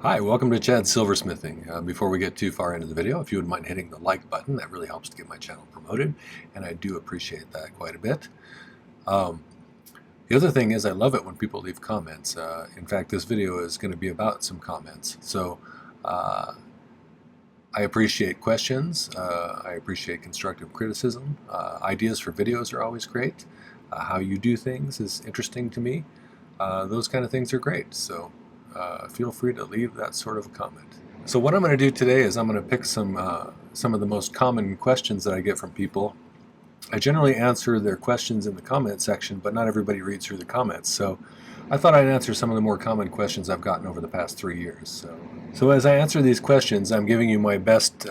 Hi, welcome to Chad's Silversmithing. Before we get too far into the video, if you wouldn't mind hitting the like button, that really helps to get my channel promoted, and I do appreciate that quite a bit. The other thing is I love it when people leave comments. In fact, this video is going to be about some comments. So I appreciate questions. I appreciate constructive criticism. Ideas for videos are always great. How you do things is interesting to me. Those kind of things are great. So feel free to leave that sort of a comment. So what I'm going to do today is I'm going to pick some of the most common questions that I get from people. I generally answer their questions in the comment section, but not everybody reads through the comments. So I thought I'd answer some of the more common questions I've gotten over the past 3 years. So as I answer these questions, I'm giving you my best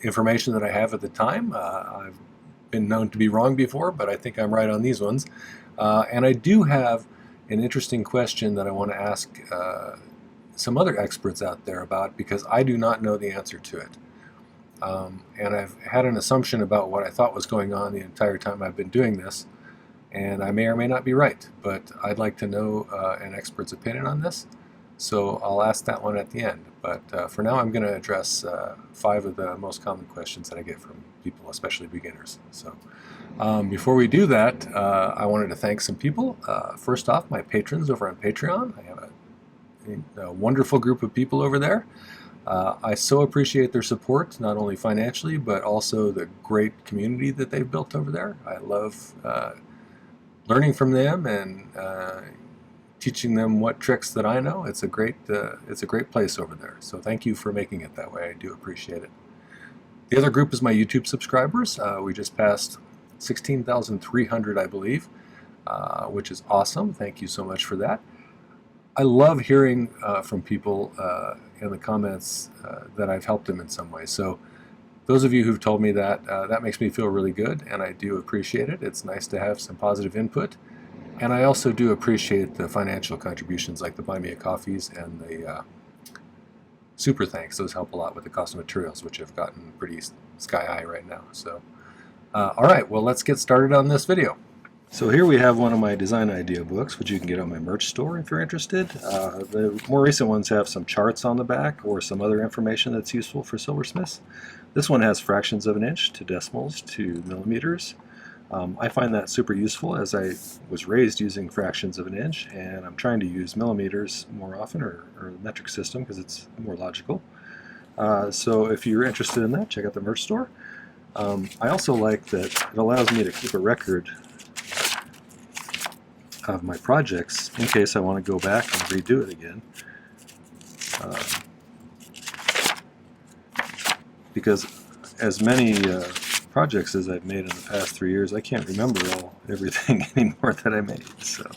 information that I have at the time. I've been known to be wrong before, but I think I'm right on these ones. And I do have an interesting question that I want to ask some other experts out there about, because I do not know the answer to it. And I've had an assumption about what I thought was going on the entire time I've been doing this, and I may or may not be right, but I'd like to know an expert's opinion on this, so I'll ask that one at the end. But for now I'm going to address 5 of the most common questions that I get from people, especially beginners. So before we do that, I wanted to thank some people. First off, my patrons over on Patreon. I have a wonderful group of people over there. I so appreciate their support, not only financially, but also the great community that they've built over there. I love learning from them and teaching them what tricks that I know. It's a great place over there. So thank you for making it that way. I do appreciate it. The other group is my YouTube subscribers. We just passed 16,300, I believe, which is awesome. Thank you so much for that. I love hearing from people in the comments that I've helped them in some way. So those of you who've told me that, that makes me feel really good, and I do appreciate it. It's nice to have some positive input. And I also do appreciate the financial contributions, like the Buy Me a Coffees and the Super Thanks. Those help a lot with the cost of materials, which have gotten pretty sky high right now. So, all right, well, let's get started on this video. So here we have one of my design idea books, which you can get on my merch store if you're interested. The more recent ones have some charts on the back or some other information that's useful for silversmiths. This one has fractions of an inch to decimals to millimeters. I find that super useful, as I was raised using fractions of an inch, and I'm trying to use millimeters more often, or the metric system, because it's more logical. So if you're interested in that, check out the merch store. I also like that it allows me to keep a record of my projects in case I want to go back and redo it again. Because as many projects as I've made in the past 3 years, I can't remember everything anymore that I made. So,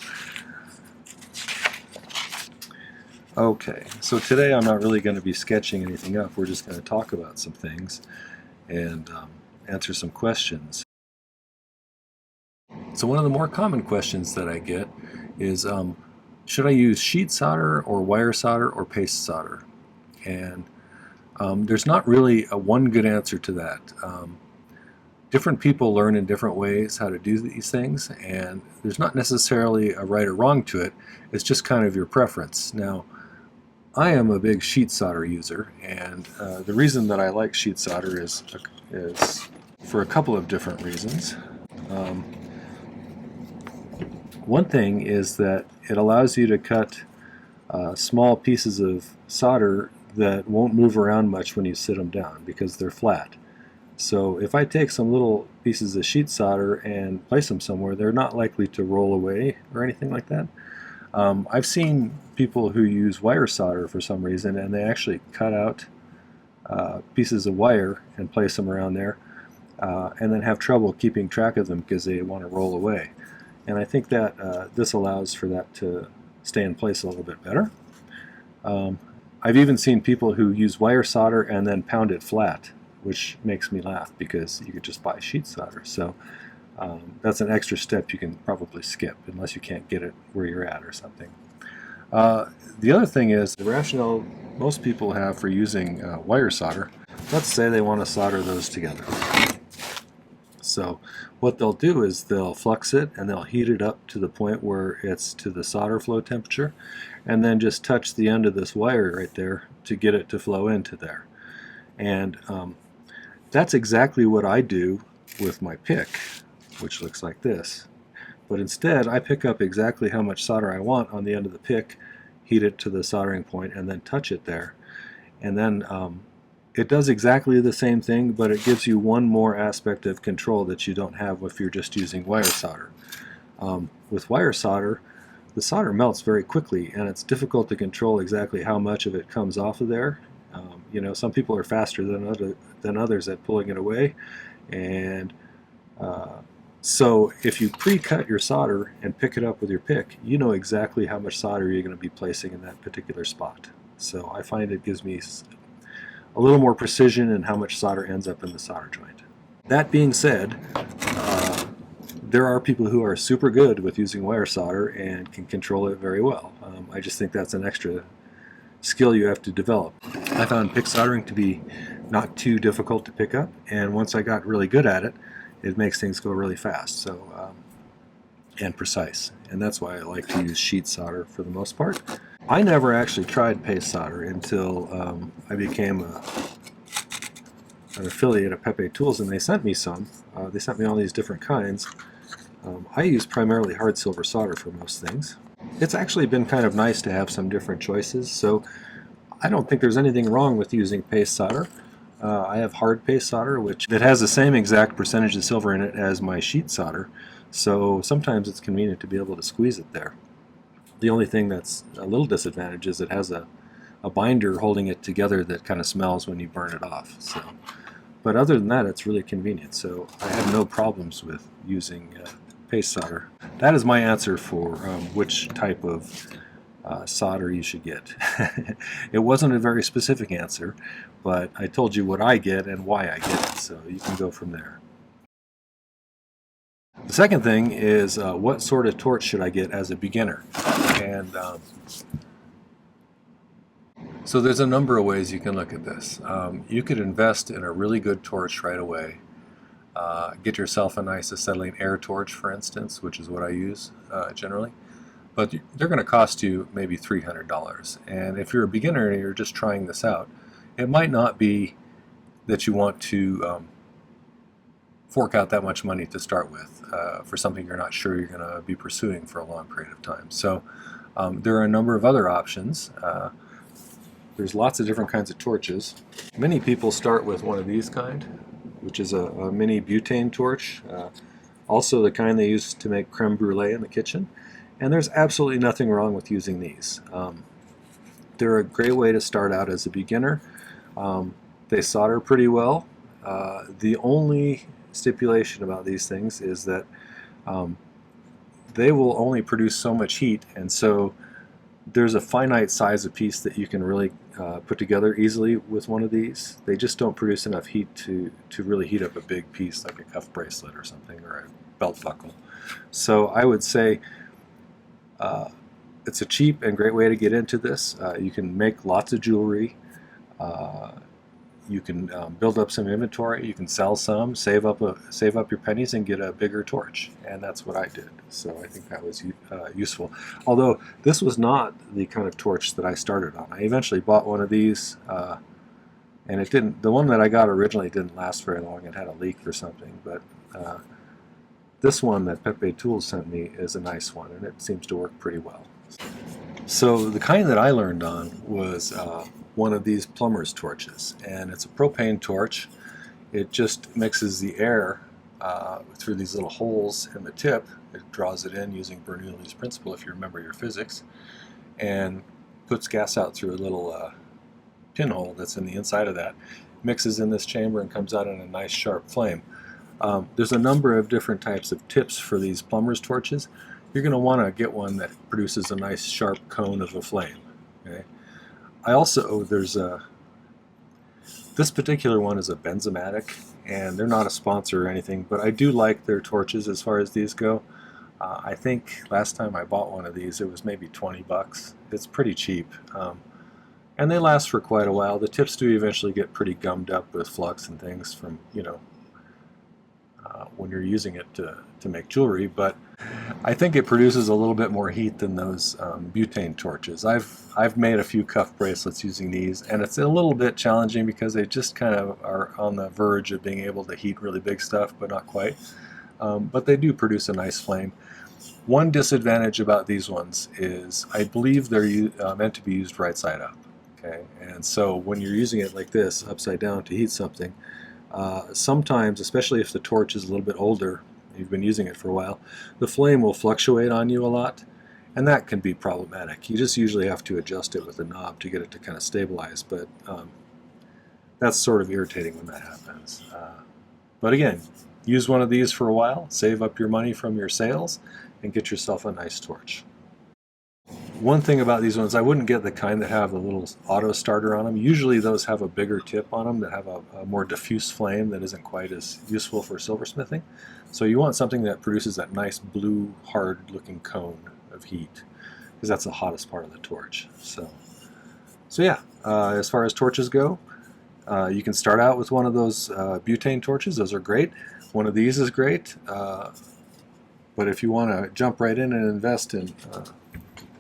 okay, so today I'm not really going to be sketching anything up. We're just going to talk about some things and answer some questions. So one of the more common questions that I get is, should I use sheet solder or wire solder or paste solder? And there's not really a one good answer to that. Different people learn in different ways how to do these things, and there's not necessarily a right or wrong to it. It's just kind of your preference. Now, I am a big sheet solder user, and the reason that I like sheet solder is for a couple of different reasons. One thing is that it allows you to cut small pieces of solder that won't move around much when you sit them down because they're flat. So if I take some little pieces of sheet solder and place them somewhere, they're not likely to roll away or anything like that. I've seen people who use wire solder for some reason, and they actually cut out pieces of wire and place them around there, and then have trouble keeping track of them because they want to roll away. And I think that this allows for that to stay in place a little bit better. I've even seen people who use wire solder and then pound it flat, which makes me laugh because you could just buy sheet solder. So that's an extra step you can probably skip unless you can't get it where you're at or something. The other thing is the rationale most people have for using wire solder. Let's say they want to solder those together. So what they'll do is they'll flux it and they'll heat it up to the point where it's to the solder flow temperature, and then just touch the end of this wire right there to get it to flow into there. And that's exactly what I do with my pick, which looks like this. But instead, I pick up exactly how much solder I want on the end of the pick, heat it to the soldering point, and then touch it there. And then it does exactly the same thing, but it gives you one more aspect of control that you don't have if you're just using wire solder. With wire solder, the solder melts very quickly, and it's difficult to control exactly how much of it comes off of there. You know, some people are faster than others at pulling it away, and so if you pre-cut your solder and pick it up with your pick, you know exactly how much solder you're going to be placing in that particular spot. So I find it gives me a little more precision in how much solder ends up in the solder joint. That being said, there are people who are super good with using wire solder and can control it very well. I just think that's an extra skill you have to develop. I found pick soldering to be not too difficult to pick up, and once I got really good at it, it makes things go really fast, so and precise. And that's why I like to use sheet solder for the most part. I never actually tried paste solder until I became an affiliate of Pepe Tools, and they sent me some. They sent me all these different kinds. I use primarily hard silver solder for most things. It's actually been kind of nice to have some different choices, so I don't think there's anything wrong with using paste solder. I have hard paste solder, that has the same exact percentage of silver in it as my sheet solder, so sometimes it's convenient to be able to squeeze it there. The only thing that's a little disadvantage is it has a binder holding it together that kind of smells when you burn it off. So, but other than that, it's really convenient, so I have no problems with using paste solder. That is my answer for which type of solder you should get. It wasn't a very specific answer, but I told you what I get and why I get it, so you can go from there. The second thing is what sort of torch should I get as a beginner? And so there's a number of ways you can look at this. You could invest in a really good torch right away. Get yourself a nice acetylene air torch, for instance, which is what I use generally. But they're going to cost you maybe $300. And if you're a beginner and you're just trying this out, it might not be that you want to fork out that much money to start with for something you're not sure you're going to be pursuing for a long period of time. So there are a number of other options. There's lots of different kinds of torches. Many people start with one of these kind, which is a mini butane torch, also the kind they use to make creme brulee in the kitchen. And there's absolutely nothing wrong with using these. They're a great way to start out as a beginner. They solder pretty well. The only stipulation about these things is that they will only produce so much heat, and so there's a finite size of piece that you can really put together easily with one of these. They just don't produce enough heat to really heat up a big piece like a cuff bracelet or something, or a belt buckle. So I would say it's a cheap and great way to get into this. You can make lots of jewelry. You can build up some inventory. You can sell some, save up your pennies, and get a bigger torch. And that's what I did. So I think that was useful. Although this was not the kind of torch that I started on. I eventually bought one of these, and it didn't. The one that I got originally didn't last very long. It had a leak or something. But this one that Pepe Tools sent me is a nice one, and it seems to work pretty well. So the kind that I learned on was one of these plumber's torches, and it's a propane torch. It just mixes the air through these little holes in the tip. It draws it in using Bernoulli's principle, if you remember your physics, and puts gas out through a little pinhole that's in the inside of that, mixes in this chamber, and comes out in a nice sharp flame. There's a number of different types of tips for these plumber's torches. You're going to want to get one that produces a nice sharp cone of a flame. Okay? I also, this particular one is a benzomatic, and they're not a sponsor or anything, but I do like their torches as far as these go. I think last time I bought one of these, it was maybe 20 bucks. It's pretty cheap, and they last for quite a while. The tips do eventually get pretty gummed up with flux and things from, when you're using it to make jewelry, but I think it produces a little bit more heat than those butane torches. I've made a few cuff bracelets using these, and it's a little bit challenging because they just kind of are on the verge of being able to heat really big stuff, but not quite. But they do produce a nice flame. One disadvantage about these ones is I believe they're meant to be used right side up. Okay, and so when you're using it like this, upside down to heat something, sometimes, especially if the torch is a little bit older, you've been using it for a while, the flame will fluctuate on you a lot, and that can be problematic. You just usually have to adjust it with a knob to get it to kind of stabilize, but that's sort of irritating when that happens. But again, use one of these for a while, save up your money from your sales, and get yourself a nice torch. One thing about these ones, I wouldn't get the kind that have a little auto starter on them. Usually those have a bigger tip on them that have a more diffuse flame that isn't quite as useful for silversmithing. So you want something that produces that nice blue, hard looking cone of heat, because that's the hottest part of the torch. So yeah, as far as torches go, you can start out with one of those butane torches. Those are great. One of these is great. But if you want to jump right in and invest in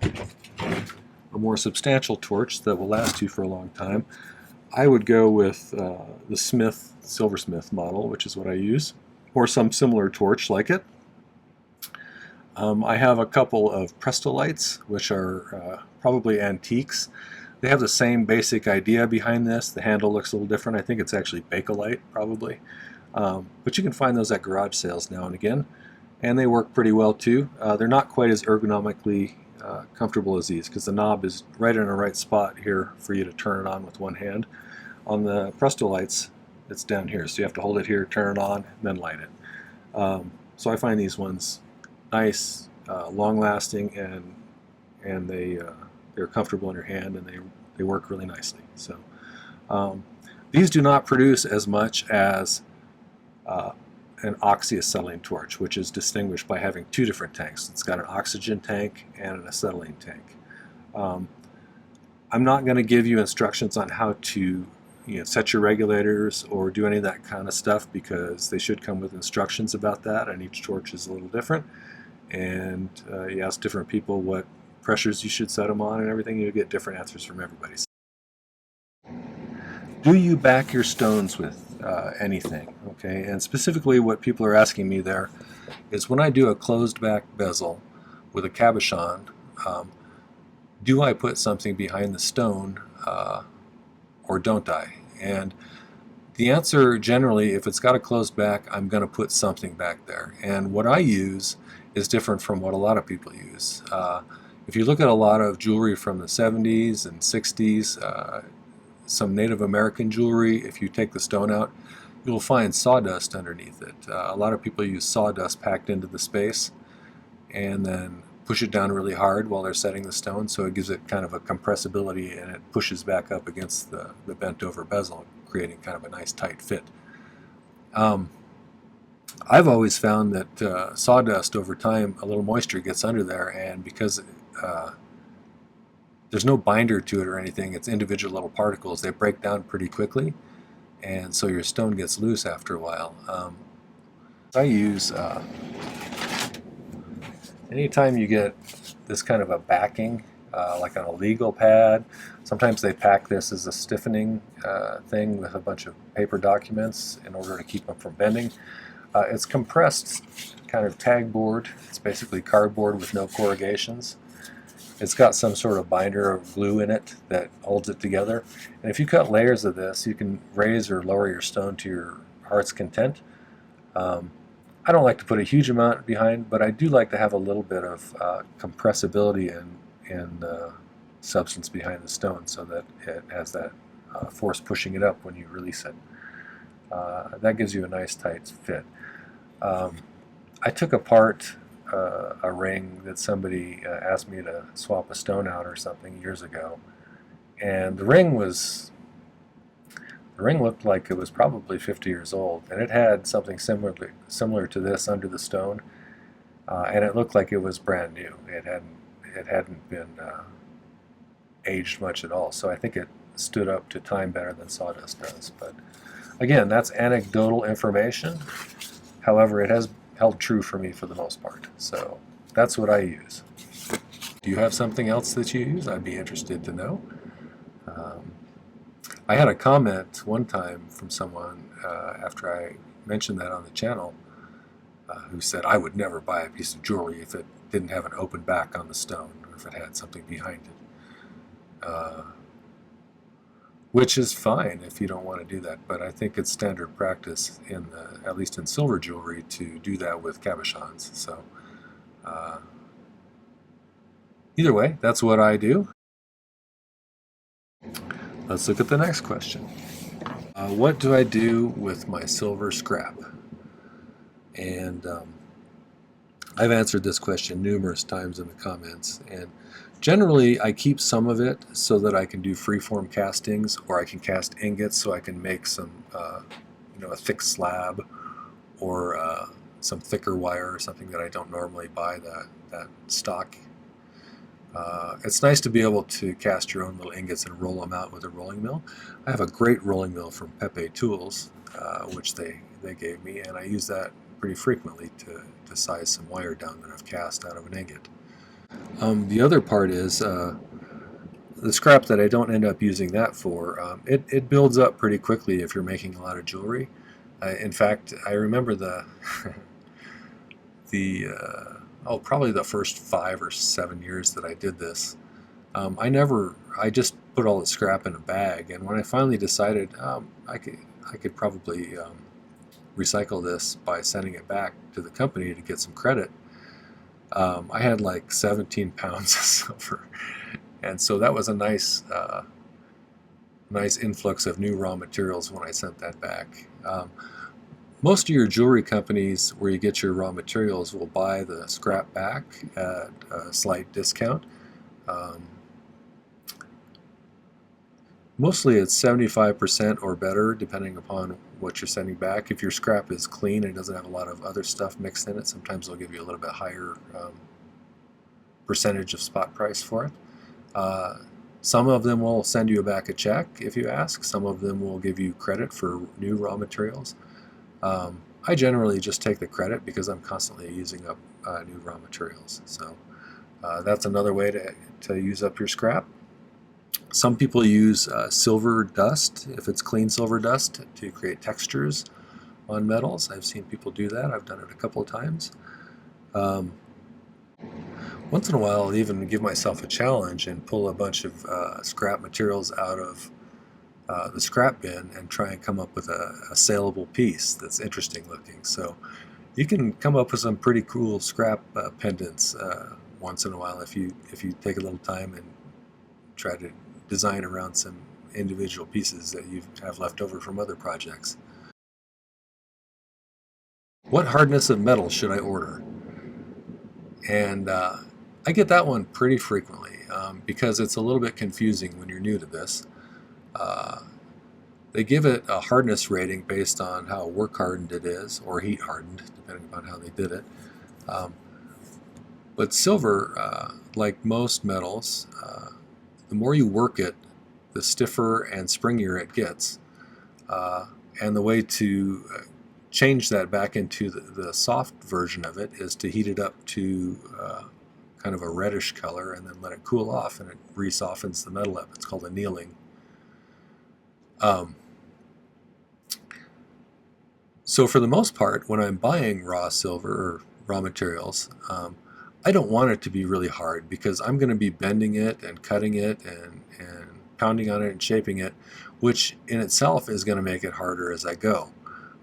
a more substantial torch that will last you for a long time, I would go with the Silversmith model, which is what I use, or some similar torch like it. I have a couple of Prestolites, which are probably antiques. They have the same basic idea behind this. The handle looks a little different. I think it's actually Bakelite, probably. But you can find those at garage sales now and again, and they work pretty well too. They're not quite as ergonomically comfortable as these, because the knob is right in the right spot here for you to turn it on with one hand. On the Prestolites, it's down here, so you have to hold it here, turn it on, and then light it. So I find these ones nice, long-lasting, and they're comfortable in your hand, and they work really nicely. So these do not produce as much as an oxyacetylene torch, which is distinguished by having two different tanks. It's got an oxygen tank and an acetylene tank. I'm not going to give you instructions on how to set your regulators or do any of that kind of stuff, because they should come with instructions about that, and each torch is a little different, and you ask different people what pressures you should set them on and everything, you get different answers from everybody. Do you back your stones with anything? Okay, and specifically what people are asking me there is, when I do a closed back bezel with a cabochon, do I put something behind the stone or don't I? And the answer generally, if it's got a closed back, I'm going to put something back there. And what I use is different from what a lot of people use. If you look at a lot of jewelry from the 70s and 60s, some Native American jewelry, if you take the stone out, you'll find sawdust underneath it. A lot of people use sawdust packed into the space and then push it down really hard while they're setting the stone, so it gives it kind of a compressibility, and it pushes back up against the bent over bezel, creating kind of a nice tight fit. I've always found that sawdust over time, a little moisture gets under there, and because there's no binder to it or anything, it's individual little particles, they break down pretty quickly, and so your stone gets loose after a while. I use, anytime you get this kind of a backing, like on a legal pad, sometimes they pack this as a stiffening thing with a bunch of paper documents in order to keep them from bending. It's compressed kind of tag board. It's basically cardboard with no corrugations. It's got some sort of binder or glue in it that holds it together. And if you cut layers of this, you can raise or lower your stone to your heart's content. I don't like to put a huge amount behind, but I do like to have a little bit of compressibility and substance behind the stone, so that it has that force pushing it up when you release it. That gives you a nice tight fit. I took apart a ring that somebody asked me to swap a stone out or something years ago, and the ring looked like it was probably 50 years old, and it had something similar to this under the stone, and it looked like it was brand new. It hadn't been aged much at all, so I think it stood up to time better than sawdust does. But again, that's anecdotal information. However, it has held true for me for the most part. So that's what I use. Do you have something else that you use? I'd be interested to know. I had a comment one time from someone after I mentioned that on the channel who said I would never buy a piece of jewelry if it didn't have an open back on the stone or if it had something behind it. Which is fine if you don't want to do that, but I think it's standard practice at least in silver jewelry, to do that with cabochons. So either way, that's what I do. Let's look at the next question. What do I do with my silver scrap? And I've answered this question numerous times in the comments, and generally I keep some of it so that I can do freeform castings, or I can cast ingots so I can make some, a thick slab, or some thicker wire or something that I don't normally buy that stock. It's nice to be able to cast your own little ingots and roll them out with a rolling mill. I have a great rolling mill from Pepe Tools, which they gave me, and I use that pretty frequently to size some wire down that I've cast out of an ingot. The other part is the scrap that I don't end up using that for. It builds up pretty quickly if you're making a lot of jewelry. In fact, I remember probably the first 5 or 7 years that I did this. I just put all the scrap in a bag, and when I finally decided I could probably recycle this by sending it back to the company to get some credit, I had like 17 pounds of silver, and so that was a nice influx of new raw materials when I sent that back. Most of your jewelry companies where you get your raw materials will buy the scrap back at a slight discount. Mostly it's 75% or better, depending upon what you're sending back. If your scrap is clean and doesn't have a lot of other stuff mixed in it, sometimes they'll give you a little bit higher percentage of spot price for it. Some of them will send you back a check if you ask. Some of them will give you credit for new raw materials. I generally just take the credit because I'm constantly using up new raw materials. So that's another way to use up your scrap. Some people use silver dust, if it's clean silver dust, to create textures on metals. I've seen people do that. I've done it a couple of times. Once in a while, I'll even give myself a challenge and pull a bunch of scrap materials out of the scrap bin and try and come up with a saleable piece that's interesting looking. So you can come up with some pretty cool scrap pendants once in a while if you take a little time and try to design around some individual pieces that you have left over from other projects. What hardness of metal should I order? And I get that one pretty frequently because it's a little bit confusing when you're new to this. They give it a hardness rating based on how work hardened it is, or heat hardened, depending upon how they did it. But silver, like most metals, the more you work it, the stiffer and springier it gets. And the way to change that back into the soft version of it is to heat it up to kind of a reddish color and then let it cool off, and it re-softens the metal up. It's called annealing. So for the most part, when I'm buying raw silver or raw materials, I don't want it to be really hard because I'm going to be bending it and cutting it and pounding on it and shaping it, which in itself is going to make it harder as I go,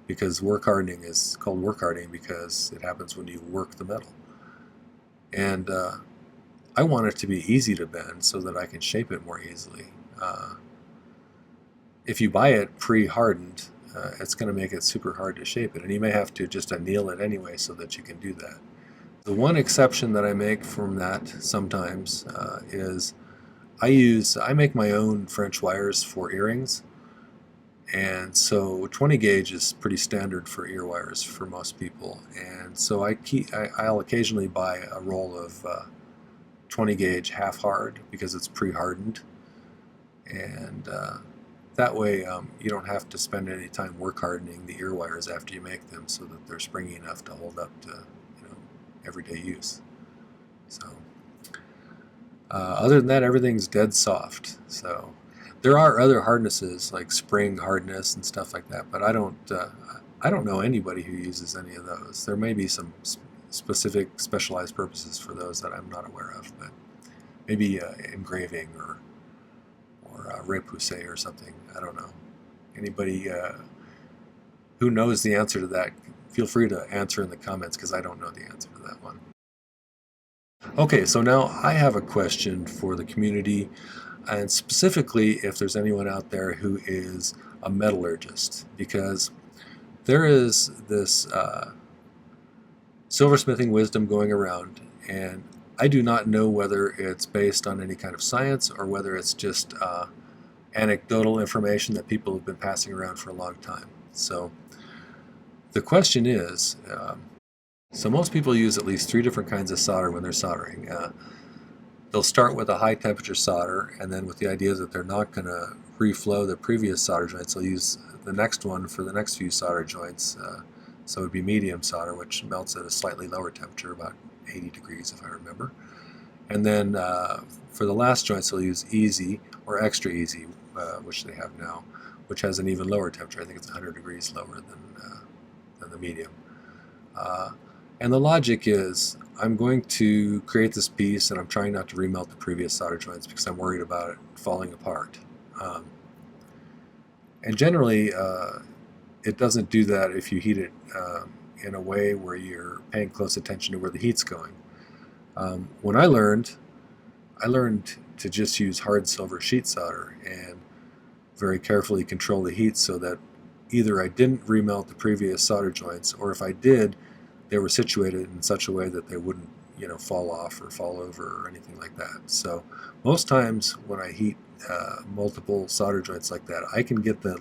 because work hardening is called work hardening because it happens when you work the metal. And I want it to be easy to bend so that I can shape it more easily. If you buy it pre-hardened, it's going to make it super hard to shape it, and you may have to just anneal it anyway so that you can do that. The one exception that I make from that sometimes is I make my own French wires for earrings, and so 20 gauge is pretty standard for ear wires for most people, and so I'll occasionally buy a roll of 20 gauge half hard because it's pre-hardened, and That way you don't have to spend any time work hardening the ear wires after you make them so that they're springy enough to hold up to everyday use. So other than that, everything's dead soft. So there are other hardnesses like spring hardness and stuff like that, but I don't know anybody who uses any of those. There may be some specific specialized purposes for those that I'm not aware of, but maybe engraving or repoussé or something. I don't know. Anybody who knows the answer to that, feel free to answer in the comments, because I don't know the answer to that one. Okay, so now I have a question for the community, and specifically if there's anyone out there who is a metallurgist, because there is this silversmithing wisdom going around, and I do not know whether it's based on any kind of science or whether it's just anecdotal information that people have been passing around for a long time. So the question is, so most people use at least 3 different kinds of solder when they're soldering. They'll start with a high temperature solder, and then with the idea that they're not going to reflow the previous solder joints, they'll use the next one for the next few solder joints. So it would be medium solder, which melts at a slightly lower temperature, about 80 degrees if I remember. And then for the last joints they'll use easy or extra easy, which they have now, which has an even lower temperature. I think it's 100 degrees lower than the medium. And the logic is, I'm going to create this piece and I'm trying not to remelt the previous solder joints because I'm worried about it falling apart. And generally it doesn't do that if you heat it in a way where you're paying close attention to where the heat's going. When I learned to just use hard silver sheet solder and very carefully control the heat so that either I didn't remelt the previous solder joints, or if I did, they were situated in such a way that they wouldn't, fall off or fall over or anything like that. So most times when I heat multiple solder joints like that, I can get the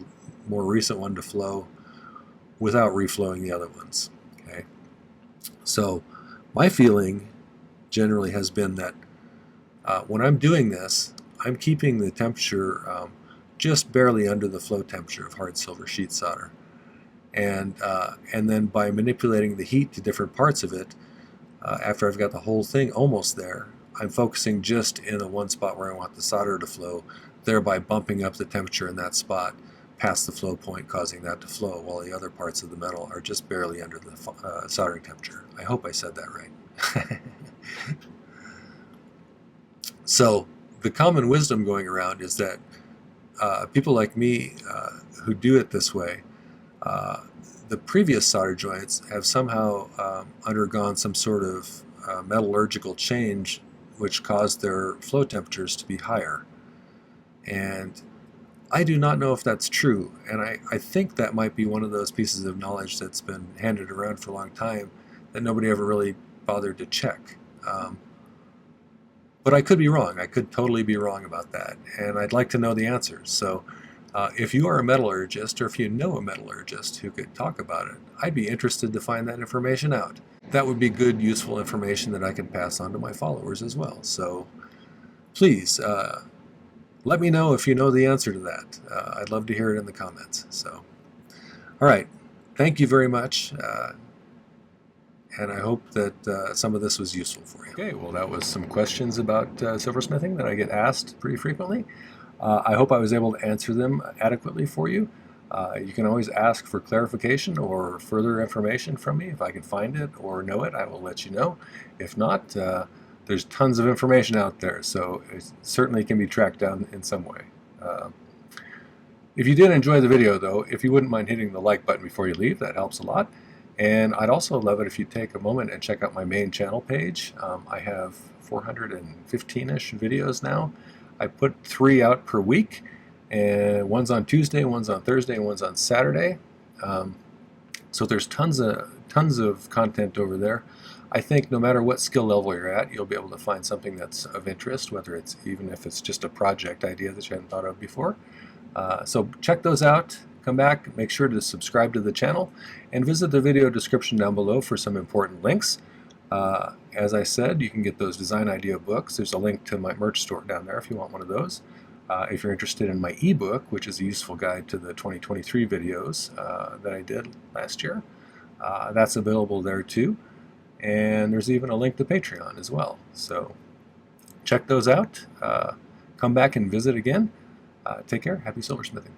more recent one to flow without reflowing the other ones. Okay, so my feeling generally has been that when I'm doing this, I'm keeping the temperature just barely under the flow temperature of hard silver sheet solder, and then by manipulating the heat to different parts of it, after I've got the whole thing almost there, I'm focusing just in the one spot where I want the solder to flow, thereby bumping up the temperature in that spot past the flow point, causing that to flow, while the other parts of the metal are just barely under the soldering temperature. I hope I said that right. So the common wisdom going around is that people like me who do it this way, the previous solder joints have somehow undergone some sort of metallurgical change which caused their flow temperatures to be higher. And I do not know if that's true, and I think that might be one of those pieces of knowledge that's been handed around for a long time that nobody ever really bothered to check. But I could be wrong. I could totally be wrong about that, and I'd like to know the answers. So if you are a metallurgist, or if you know a metallurgist who could talk about it, I'd be interested to find that information out. That would be good, useful information that I can pass on to my followers as well. So please, let me know if you know the answer to that. I'd love to hear it in the comments. So, all right, thank you very much, and I hope that some of this was useful for you. Okay, well, that was some questions about silversmithing that I get asked pretty frequently. I hope I was able to answer them adequately for you. You can always ask for clarification or further information from me. If I can find it or know it, I will let you know. If not, there's tons of information out there, so it certainly can be tracked down in some way. If you did enjoy the video, though, if you wouldn't mind hitting the like button before you leave, that helps a lot. And I'd also love it if you take a moment and check out my main channel page. I have 415-ish videos now. I put 3 out per week, and one's on Tuesday, one's on Thursday, and one's on Saturday. So there's tons of content over there. I think no matter what skill level you're at, you'll be able to find something that's of interest, whether it's even if it's just a project idea that you hadn't thought of before. So check those out, come back, make sure to subscribe to the channel, and visit the video description down below for some important links. As I said, you can get those design idea books. There's a link to my merch store down there if you want one of those. If you're interested in my ebook, which is a useful guide to the 2023 videos that I did last year, that's available there too. And there's even a link to Patreon as well. So check those out. Come back and visit again. Take care. Happy silversmithing.